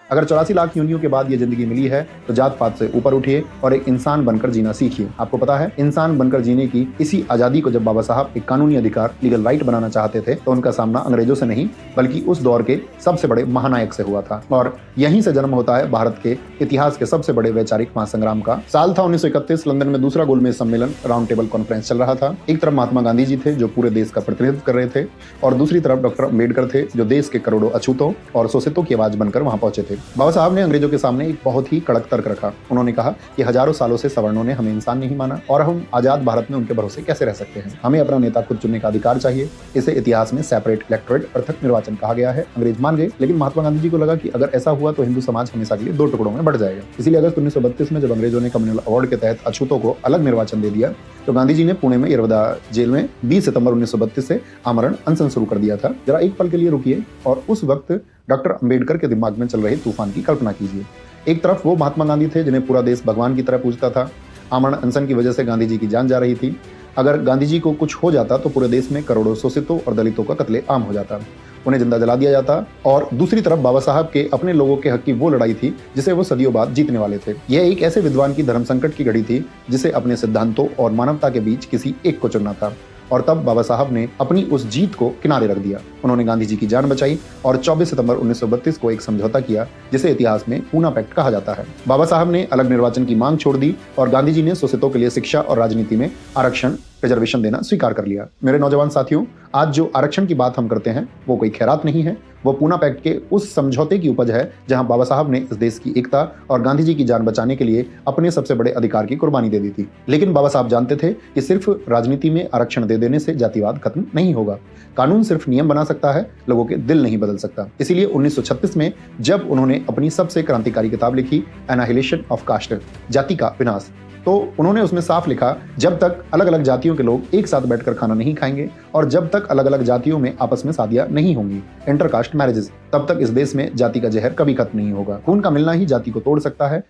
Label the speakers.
Speaker 1: अगर 84 लाख योनियों के बाद ये जिंदगी मिली है तो जात पात से ऊपर उठिए और एक इंसान बनकर जीना सीखिए। आपको पता है, इंसान बनकर जीने की इसी आजादी को जब बाबा साहब एक कानूनी अधिकार, लीगल राइट बनाना चाहते थे तो उनका सामना अंग्रेजों से नहीं बल्कि उस दौर के सबसे बड़े महानायक से हुआ था। और यहीं से जन्म होता है भारत के इतिहास के सबसे बड़े वैचारिक महासंग्राम का। साल था 1931। लंदन में दूसरा गोलमेज सम्मेलन, राउंड टेबल कॉन्फ्रेंस चल रहा था। एक तरफ महात्मा गांधी जी थे जो पूरे देश का प्रतिनिधित्व कर रहे थे और दूसरी तरफ डॉक्टर अम्बेडकर थे जो देश के करोड़ों अछूतों और शोषितों की आवाज बनकर वहां पहुंचे थे। बाबा साहब ने अंग्रेजों के सामने एक बहुत ही कड़क तर्क रखा। उन्होंने कहा कि हजारों सालों से सवर्णों ने हमें इंसान नहीं माना और हम आजाद भारत में उनके भरोसे कैसे रह सकते हैं। हमें अपना नेता खुद चुनने का अधिकार चाहिए। इसे इतिहास में सेपरेट इलेक्टोरेट, पृथक निर्वाचन कहा गया है। अंग्रेज मान गए, लेकिन महात्मा गांधी जी को लगा कि अगर ऐसा हुआ तो हिंदू समाज हमेशा के लिए दो टुकड़ों में बढ़ जाएगा। इसीलिए अगस्त 1932 में जब अंग्रेजों ने कम्युनल अवार्ड के तहत अछूतों को अलग निर्वाचन दे दिया तो गांधी जी ने पुणे में यरवदा जेल में 20 सितंबर 1932 से आमरण अनशन शुरू कर दिया था। जरा एक पल के लिए रुकिए और उस वक्त डॉक्टर अंबेडकर के दिमाग में चल रहे तूफान की कल्पना कीजिए। एक तरफ वो महात्मा गांधी थे जिन्हें पूरा देश भगवान की तरह पूजता था। आमरण अनशन की वजह से गांधी जी की जान जा रही थी। अगर गांधी जी को कुछ हो जाता तो पूरे देश में करोड़ों शोषितों और दलितों का कत्लेआम हो जाता, उन्हें जिंदा जला दिया जाता। और दूसरी तरफ बाबा साहब के अपने लोगों के हक की वो लड़ाई थी जिसे वो सदियों बाद जीतने वाले थे। यह एक ऐसे विद्वान की धर्म संकट की घड़ी थी जिसे अपने सिद्धांतों और मानवता के बीच किसी एक को चुनना था। और तब बाबा साहब ने अपनी उस जीत को किनारे रख दिया। उन्होंने गांधी जी की जान बचाई और 24 सितंबर 1932 को एक समझौता किया जिसे इतिहास में पूना पैक्ट कहा जाता है। बाबा साहब ने अलग निर्वाचन की मांग छोड़ दी और गांधी जी ने शोषितों के लिए शिक्षा और राजनीति में आरक्षण, रिजर्वेशन देना स्वीकार कर लिया। मेरे नौजवान साथियों, आज जो आरक्षण की बात हम करते हैं वो कोई खैरात नहीं है, वो पूना पैक्ट के उस समझौते की उपज है जहां बाबा साहब ने इस देश की एकता और गांधी जी की जान बचाने के लिए अपने सबसे बड़े अधिकार की कुर्बानी दे दी थी। लेकिन बाबा साहब जानते थे कि सिर्फ राजनीति में आरक्षण दे देने से जातिवाद खत्म नहीं होगा। कानून सिर्फ नियम बना सकता है, लोगों के दिल नहीं बदल सकता। इसीलिए 1936 में जब उन्होंने अपनी सबसे क्रांतिकारी किताब लिखी, एनाहिलेशन ऑफ कास्ट, जाति का विनाश, तो उन्होंने उसमें साफ लिखा, जब तक अलग अलग जातियों के लोग एक साथ बैठकर खाना नहीं खाएंगे और जब तक अलग अलग जातियों में आपस में शादियां नहीं होंगी, इंटरकास्ट मैरिजेस, तब तक इस देश में जाति का जहर कभी खत्म नहीं होगा। खून का मिलना ही जाति को तोड़ सकता है।